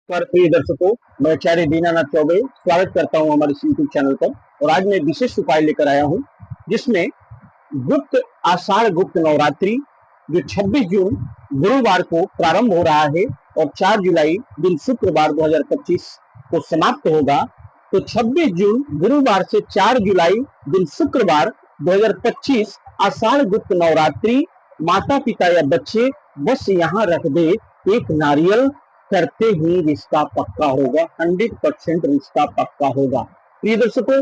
नमस्कार प्रिय दर्शकों, मैं आचार्य दीनानाथ चौबे स्वागत करता हूं हमारे यूट्यूब चैनल पर। और आज मैं विशेष उपाय लेकर आया हूं जिसमें गुप्त आषाढ़ गुप्त नवरात्रि जो 26 जून गुरुवार को प्रारंभ हो रहा है और 4 जुलाई दिन शुक्रवार 2025 को समाप्त होगा। तो 26 जून गुरुवार से 4 जुलाई दिन शुक्रवार 2025 आषाढ़ गुप्त नवरात्रि माता पिता या बच्चे बस यहाँ रख दे एक नारियल करते ही रिश्ता पक्का होगा। 100% रिश्ता पक्का होगा। प्रिय दर्शकों,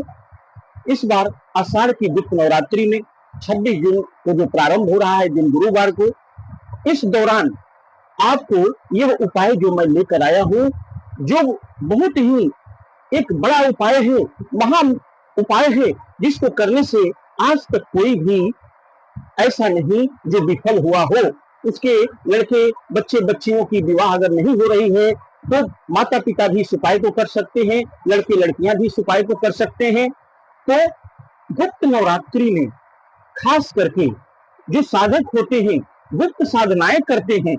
इस बार आषाढ़ की गुप्त नवरात्रि में 26 जून को जो प्रारंभ हो रहा है दिन गुरुवार को, इस दौरान आपको यह उपाय जो मैं लेकर आया हूं, जो बहुत ही एक बड़ा उपाय है, महान उपाय है, जिसको करने से आज तक कोई भी ऐसा नहीं जो विफल हुआ हो। उसके लड़के बच्चे बच्चियों की विवाह अगर नहीं हो रही है तो माता पिता भी इस उपाय को कर सकते हैं, लड़के लड़कियां भी इस उपाय को कर सकते हैं। तो गुप्त नवरात्रि में खास करके जो साधक होते हैं गुप्त साधनाएं करते हैं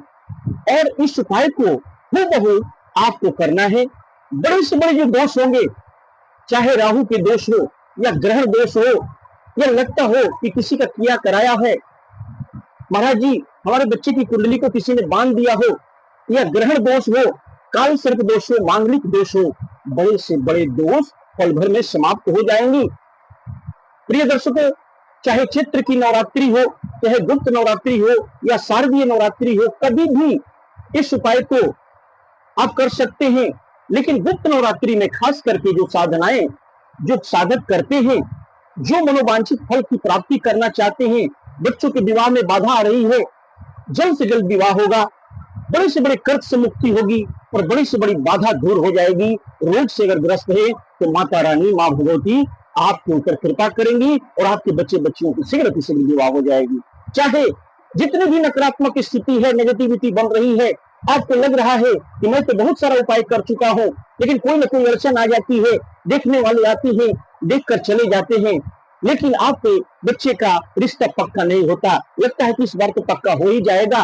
और इस उपाय को हूबहू आपको करना है। बड़े से बड़े जो दोष होंगे, चाहे राहु के दोष हो या ग्रहण दोष हो या लगता हो कि किसी का किया कराया है, महाराज जी हमारे बच्चे की कुंडली को किसी ने बांध दिया हो, या ग्रहण दोष हो, काल सर्प दोष हो, मांगलिक दोष हो, बड़े से बड़े दोष पल भर में समाप्त हो जाएंगे। प्रिय दर्शकों, चाहे चैत्र की नवरात्रि हो, चाहे गुप्त नवरात्रि हो या शारदीय नवरात्रि हो, कभी भी इस उपाय को आप कर सकते हैं। लेकिन गुप्त नवरात्रि में खास करके जो साधनाएं जो साधक करते हैं, जो मनोवांछित फल की प्राप्ति करना चाहते हैं, बच्चों के विवाह में बाधा आ रही है, जल्द से जल्द विवाह होगा, बड़े से बड़े कर्ज से मुक्ति होगी और बड़ी से बड़ी बाधा दूर हो जाएगी। रोग से अगर ग्रस्त है तो माता रानी मां भगवती आपके ऊपर कृपा करेंगी और आपके बच्चे बच्चियों की शीघ्र से विवाह हो जाएगी। चाहे जितनी भी नकारात्मक स्थिति है, नेगेटिविटी बन रही है, आपको लग रहा है कि मैं तो बहुत सारा उपाय कर चुका हूं, लेकिन कोई ना कोई अड़चन आ जाती है, देखने वाले आते हैं, देखकर चले जाते हैं, लेकिन आपके बच्चे का रिश्ता पक्का नहीं होता, लगता है कि इस बार तो पक्का हो ही जाएगा,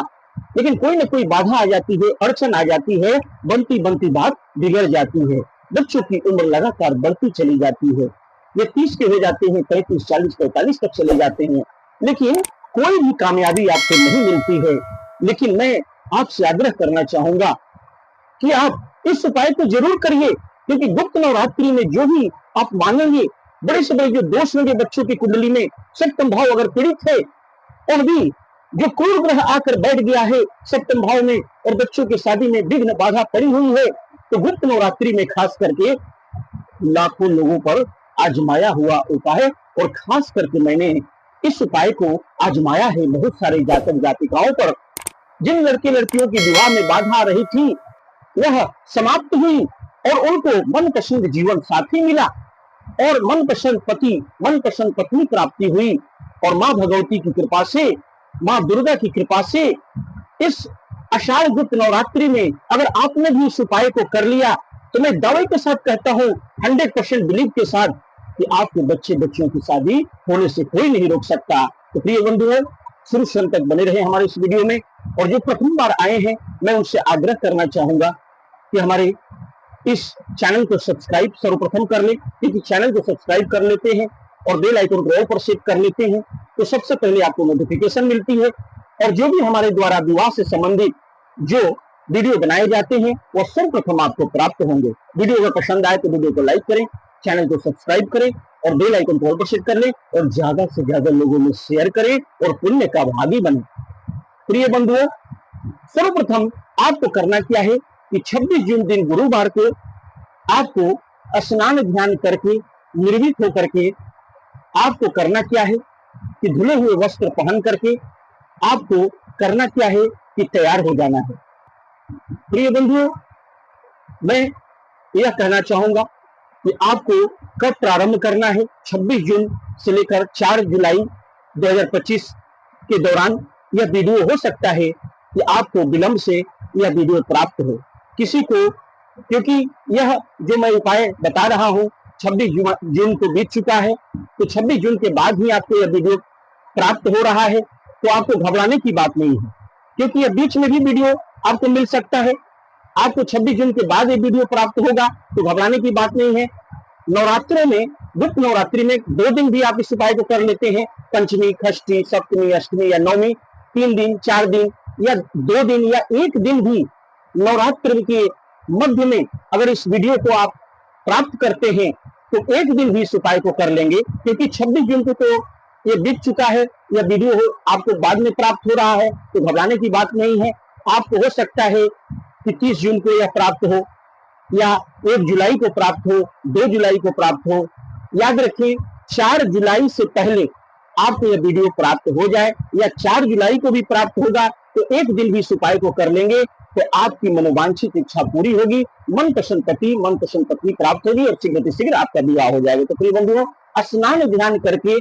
लेकिन कोई ना कोई बाधा आ जाती है, अड़चन आ जाती है, बनती बनती बात बिगड़ जाती है, बच्चों की उम्र लगातार बढ़ती चली जाती है, ये 30 के हो जाते हैं, 35, 40, 45 तक चले जाते हैं, लेकिन कोई भी कामयाबी आपको नहीं मिलती है। लेकिन मैं आपसे आग्रह करना चाहूंगा कि आप इस उपाय को जरूर करिए, क्योंकि गुप्त नवरात्रि में जो भी आप मानेंगे, बड़े से बड़े जो दोष होंगे बच्चों की कुंडली में, सप्तम भाव अगर पीड़ित है और भी जो क्रूर ग्रह आकर बैठ गया है सप्तम भाव में और बच्चों की शादी में विघ्न बाधा पड़ी हुई है, तो गुप्त नवरात्रि में खास करके लाखों लोगों पर आजमाया हुआ उपाय, और खास करके मैंने इस उपाय को आजमाया है बहुत सारे जातक जातिकाओं पर। जिन लड़के लड़कियों की विवाह में बाधा आ रही थी वह समाप्त हुई और उनको मनपसंद जीवन साथी मिला और मनपसंद पति मनपसंद पत्नी प्राप्ति हुई। और मां भगवती की कृपा से, मां दुर्गा की कृपा से इस आषाढ़ गुप्त नवरात्रि में अगर आपने भी इस उपाय को कर लिया तो मैं दावे के साथ कहता हूं, 100% बिलीव के साथ, कि आपके बच्चे बच्चियों की शादी होने से कोई नहीं रोक सकता। तो प्रिय बंधुओं, शुरू से अंत तक बने रहे हमारे इस वीडियो में, और जो प्रथम बार आए हैं मैं उनसे आग्रह करना चाहूंगा कि हमारे इस चैनल को सब्सक्राइब सर्वप्रथम कर ले, क्योंकि चैनल को सब्सक्राइब कर लेते हैं और बेल आइकन को ऑल पर सेट कर लेते हैं तो सबसे पहले आपको नोटिफिकेशन मिलती है, और जो भी हमारे द्वारा विवाह से संबंधित जो वीडियो बनाए जाते हैं वो सर्वप्रथम आपको प्राप्त होंगे। वीडियो अगर पसंद आए तो वीडियो को लाइक करें, चैनल को सब्सक्राइब करें और बेल आइकन को ऑल पर सेट कर लें और ज्यादा से ज्यादा लोगों में शेयर करें और पुण्य का भागी बने। प्रिय बंधुओं, सर्वप्रथम आपको करना क्या है कि 26 जून दिन गुरुवार को आपको स्नान ध्यान करके निर्भीक होकर के आपको करना क्या है कि धुले हुए वस्त्र पहन करके आपको करना क्या है कि तैयार हो जाना है। प्रिय बंधुओं, मैं यह कहना चाहूंगा कि आपको कब प्रारंभ करना है। 26 जून से लेकर 4 जुलाई 2025 के दौरान यह वीडियो हो सकता है कि आपको विलंब से यह वीडियो प्राप्त हो किसी को, क्योंकि यह जो मैं उपाय बता रहा हूं 26 जून को बीत चुका है, तो 26 जून के बाद ही आपको यह वीडियो प्राप्त हो रहा है। तो आपको घबराने की बात नहीं है, क्योंकि यह बीच में भी वीडियो आपको मिल सकता है, आपको 26 जून के बाद ये वीडियो प्राप्त होगा, तो घबराने की बात नहीं है। नवरात्रों में, गुप्त नवरात्रि में 2 दिन भी आप इस उपाय को कर लेते हैं, पंचमी, षष्ठी, सप्तमी, अष्टमी या नवमी, 3 दिन, 4 दिन या 2 दिन या 1 दिन भी नवरात्र के मध्य में अगर इस वीडियो को आप प्राप्त करते हैं तो 1 दिन भी इस उपाय को कर लेंगे, क्योंकि 26 जून को तो ये बीत चुका है, यह वीडियो आपको बाद में प्राप्त हो रहा है, तो घबराने की बात नहीं है। आपको हो सकता है कि 30 जून को यह प्राप्त हो या 1 जुलाई को प्राप्त हो, 2 जुलाई को प्राप्त हो। याद रखें 4 जुलाई से पहले आपको यह वीडियो प्राप्त हो जाए या 4 जुलाई को भी प्राप्त होगा तो 1 दिन भी इस उपाय को कर लेंगे तो आपकी मनोवांछित इच्छा पूरी होगी, मनपसंद पति, मनपसंद पत्नी प्राप्त होगी और शीघ्र से शीघ्र आपका विवाह हो जाएगा। तो प्रिय बंधुओं, स्नान ध्यान करके,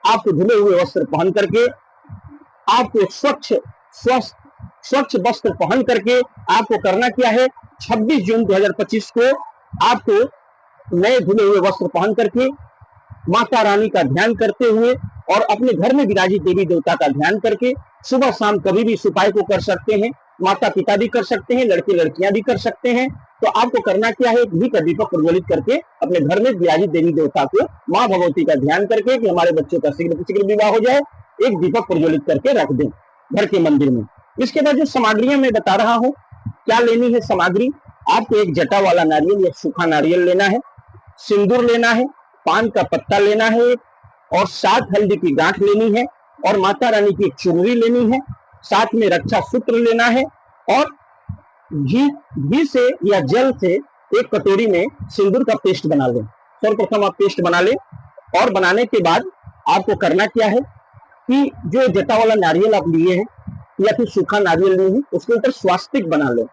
आपको धुले हुए वस्त्र पहन करके, आपको स्वच्छ वस्त्र पहन करके आपको करना क्या है, 26 जून 2025 को आपको नए धुले हुए वस्त्र पहन करके माता रानी का ध्यान करते हुए और अपने घर में विराजित देवी देवता का ध्यान करके सुबह शाम कभी भी इस उपाय को कर सकते हैं। माता पिता भी कर सकते हैं, लड़के लड़कियां भी कर सकते हैं। तो आपको करना क्या है, घी का दीपक प्रज्वलित करके अपने घर में विराजित देवी देवता को, माँ भगवती का ध्यान करके कि हमारे बच्चों का शीघ्र शीघ्र विवाह हो जाए, एक दीपक प्रज्वलित करके रख दें घर के मंदिर में। इसके बाद जो सामग्रियां मैं बता रहा हूं क्या लेनी है सामग्री, आपको एक जटा वाला नारियल या सूखा नारियल लेना है, सिंदूर लेना है, पान का पत्ता लेना है और 7 हल्दी की गांठ लेनी है और माता रानी की चुनरी लेनी है, साथ में रक्षा सूत्र लेना है और घी से या जल से एक कटोरी में सिंदूर का पेस्ट बना लें। सर्वप्रथम आप पेस्ट बना लें और बनाने के बाद आपको करना क्या है कि जो जटा वाला नारियल आप लिए हैं या फिर सूखा नारियल लिए हैं उसके ऊपर स्वास्तिक बना लें,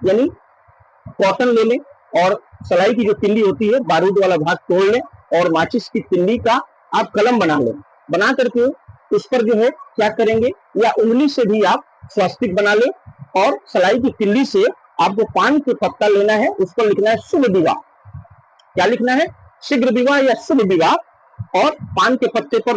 यानी कॉटन ले लें और सलाई की जो तिल्ली होती है बारूद वाला भाग तोड़ लें और माचिस की तिल्ली का आप कलम बना लें। बना करके उस पर जो है क्या करेंगे, या उंगली से भी आप स्वास्तिक बना लें और सलाई की तिल्ली से आपको पान के पत्ता लेना है, उस पर लिखना है शुभ विवाह। क्या लिखना है, शीघ्र विवाह या शुभ विवाह, और पान के पत्ते पर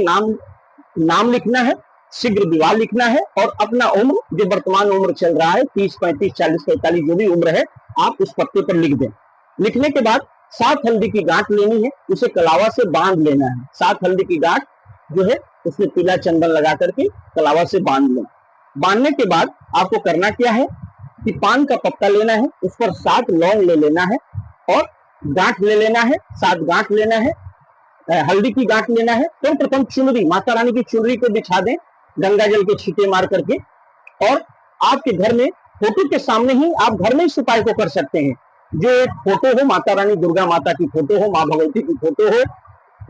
नाम लिखना है, शीघ्र विवाह लिखना है और अपना उम्र, जो वर्तमान उम्र चल रहा है 30, 35, 40, 45 जो भी उम्र है आप उस पत्ते पर लिख दें। लिखने के बाद 7 हल्दी की गांठ लेनी है, उसे कलावा से बांध लेना है। 7 हल्दी की गांठ जो है उसमें पीला चंदन लगा करके कलावा से बांध लें। बांधने के बाद आपको करना क्या है कि पान का पत्ता लेना है, उस पर 7 लौंग ले लेना है और गांठ ले लेना है, 7 गांठ लेना है, हल्दी की गांठ लेना है। तो प्रथम चुनरी, माता रानी की चुनरी को बिछा दें गंगा जल के छींटे मार करके, और आपके घर में फोटो के सामने ही आप घर में इस उपाय को कर सकते हैं। जो एक फोटो हो, माता रानी दुर्गा माता की फोटो हो, माँ भगवती की फोटो हो,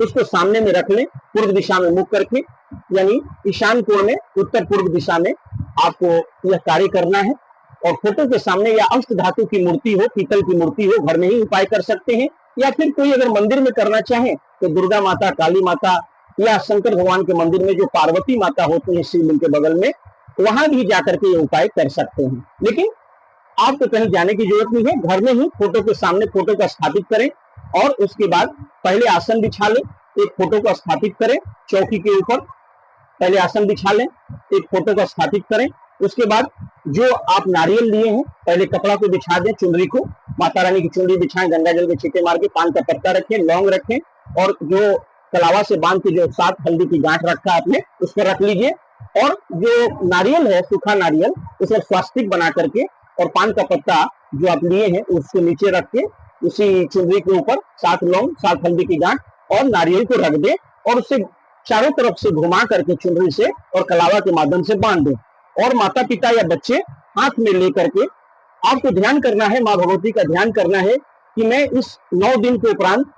उसको सामने में रख लें, पूर्व दिशा में मुख करके, यानी ईशान कोण में उत्तर पूर्व दिशा में आपको यह कार्य करना है। और फोटो के सामने या अष्ट धातु की मूर्ति हो, पीतल की मूर्ति हो, घर में ही उपाय कर सकते हैं। या फिर कोई अगर मंदिर में करना चाहे तो दुर्गा माता, काली माता या शंकर भगवान के मंदिर में जो पार्वती माता होती है शिवलिंग के बगल में, वहां भी जाकर के ये उपाय कर सकते हैं। लेकिन आपको कहीं जाने की जरूरत नहीं है, घर में ही फोटो के सामने फोटो को स्थापित करें और उसके बाद पहले आसन बिछा लें, एक फोटो को स्थापित करें चौकी के ऊपर, पहले आसन बिछा लें, एक फोटो को स्थापित करें। उसके बाद जो आप नारियल लिए हैं पहले कपड़ा को बिछा दें, चुनरी को, माता रानी की चुनरी बिछाएं, गंगा जल के छींटे मार के, पान का पत्ता रखें, लौंग रखें और जो कलावा से बांध के जो 7 हल्दी की गांठ रखा आपने उस पर रख लीजिए और जो नारियल है, सूखा नारियल, उसमें स्वास्तिक बना करके और पान का पत्ता जो आप लिए हैं उसको नीचे रख के उसी चुनरी के ऊपर 7 लौंग, 7 हल्दी की गांठ और नारियल को रख दें और उसे चारों तरफ से घुमा करके चुनरी से और कलावा के माध्यम से बांध दें। और माता पिता या बच्चे हाथ में लेकर के आपको ध्यान करना है, माँ भगवती का ध्यान करना है कि मैं इस 9 दिन के उपरांत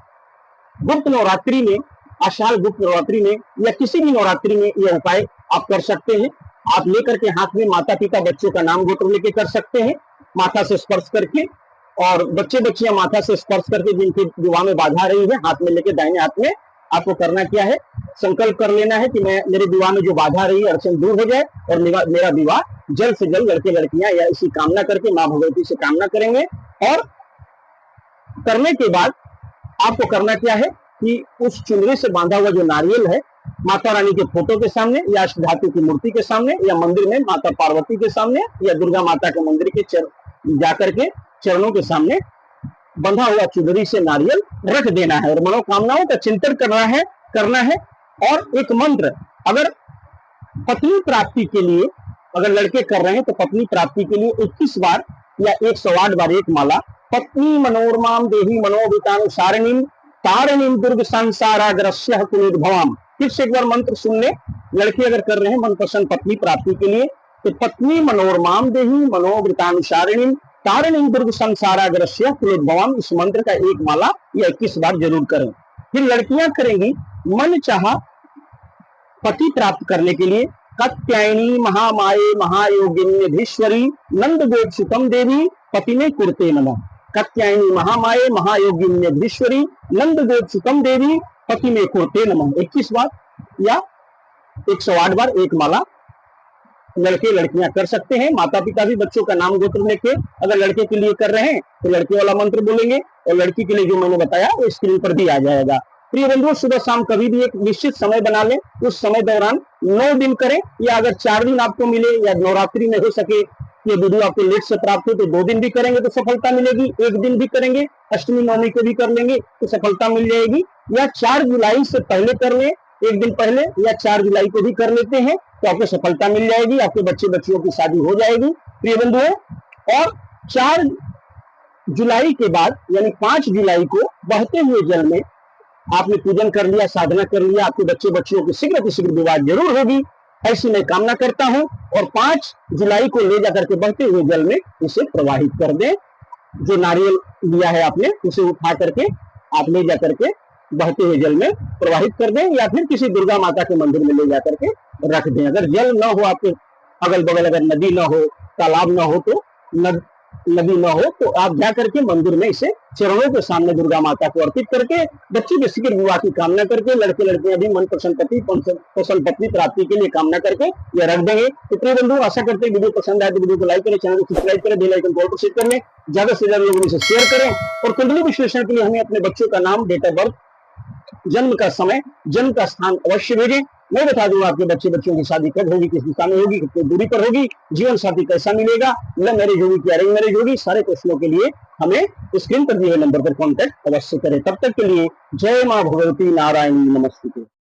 गुप्त नवरात्रि में, आषाढ़ गुप्त नवरात्रि में या किसी भी नवरात्रि में यह उपाय आप कर सकते हैं। आप लेकर के हाथ में माता पिता बच्चों का नाम गोत्र लेके कर सकते हैं, माथा से स्पर्श करके, और बच्चे बच्चियां माथा से स्पर्श करके जिनके विवाह में बाधा रही है हाथ में लेके दाहिने हाथ में आपको करना क्या है, संकल्प कर लेना है कि मैं, मेरे विवाह में जो बाधा रही है अड़चन दूर हो जाए और मेरा विवाह जल्द से जल्द लड़के लड़कियां या इसी कामना करके माँ भगवती से कामना करेंगे। और करने के बाद आपको करना क्या है कि उस चुनरी से बांधा हुआ जो नारियल है माता रानी के फोटो के सामने या अष्ट धातु की मूर्ति के सामने या मंदिर में माता पार्वती के सामने या दुर्गा माता के मंदिर के जाकर के चरणों के सामने बंधा हुआ चुनरी से नारियल रख देना है और मनोकामनाओं का चिंतन करना है। और एक मंत्र, अगर पत्नी प्राप्ति के लिए अगर लड़के कर रहे हैं तो पत्नी प्राप्ति के लिए 21 बार या 108 बार एक माला पत्नी मनोरमाम देही मनोवितानुसारिणीम तारिणीम दुर्ग संसाराग्रस्य कुलोद्भवाम। फिर से एक बार मंत्र सुन ले। लड़के अगर कर रहे हैं मनपसंद पत्नी प्राप्ति के लिए तो पत्नी मनोरमाम देही मनोवृतानुसारिणीम तारिणीम दुर्ग संसाराग्रस्य कुलोद्भवाम, इस मंत्र का एक माला या 21 बार जरूर करें। फिर लड़कियां करेंगी मन चाहा पति प्राप्त करने के लिए कात्यायनी महामाये महायोगिन्यधीश्वरी नंद गोप सुतम देवी पति में कुरते नमः। कात्यायनी महामाये महायोगिन्यधीश्वरी नंद गोप सुतम देवी पति में कुरते नमः 21 बार या 108 बार एक माला लड़के लड़कियां कर सकते हैं। माता पिता भी बच्चों का नाम गोत्र लेके अगर लड़के के लिए कर रहे हैं तो लड़के वाला मंत्र बोलेंगे और लड़की के लिए जो मैंने बताया वो स्क्रीन पर भी आ जाएगा। प्रिय बंधुओं, सुबह शाम कभी भी एक निश्चित समय बना लें, उस समय दौरान 9 दिन करें या अगर 4 दिन आपको मिले या नवरात्रि में हो सके ये वीडियो आपको लेट से प्राप्त हो तो 2 दिन भी करेंगे तो सफलता मिलेगी, 1 दिन भी करेंगे अष्टमी नवमी को भी कर लेंगे तो सफलता मिल जाएगी, या 4 जुलाई से पहले कर लें, 1 दिन पहले या 4 जुलाई को भी कर लेते हैं तो आपको सफलता मिल जाएगी, आपके बच्चे बच्चियों की शादी हो जाएगी। प्रिय बंधुओं, और 4 जुलाई के बाद यानी 5 जुलाई को बहते हुए जल में आपने पूजन कर लिया, साधना कर लिया, आपके बच्चे बच्चियों की शीघ्र विवाह जरूर होगी, ऐसी मैं कामना करता हूं। और 5 जुलाई को ले जाकर के बहते हुए जल में इसे प्रवाहित कर दें। जो नारियल लिया है आपने उसे उठा करके आप ले जाकर के बहते हुए जल में प्रवाहित कर दें या फिर किसी दुर्गा माता के मंदिर में ले जाकर के रख दें। अगर जल न हो आपके अगल बगल, अगर नदी न हो, तालाब न हो तो नदी न हो तो आप जाकर के मंदिर में इसे चरणों के सामने दुर्गा माता को अर्पित करके बच्चे के शीघ्र विवाह की कामना करके लड़के लड़कियां भी मन पसंद पत्नी प्राप्ति के लिए कामना करके यह रख देंगे। तो प्रिय बंधु, आशा करते हैं वीडियो पसंद आए तो वीडियो को लाइक करें, चैनल को सब्सक्राइब करें, बेल आइकन को प्रेस कर लें, ज्यादा से ज्यादा लोगों इसे शेयर करें। और कुंडली विश्लेषण के लिए हमें अपने बच्चों का नाम, डेट ऑफ बर्थ, जन्म का समय, जन्म का स्थान अवश्य भेजें। मैं बता दूंगा आपके बच्चे बच्चियों की शादी कब होगी, किस दिशा में होगी, कितनी दूरी पर होगी, जीवन साथी कैसा मिलेगा, लव मैरिज होगी कि अरेंज मैरिज होगी, सारे प्रश्नों के लिए हमें स्क्रीन पर दिए हुए नंबर पर कांटेक्ट अवश्य करें। तब तक के लिए जय मां भगवती नारायणी नमस्ते।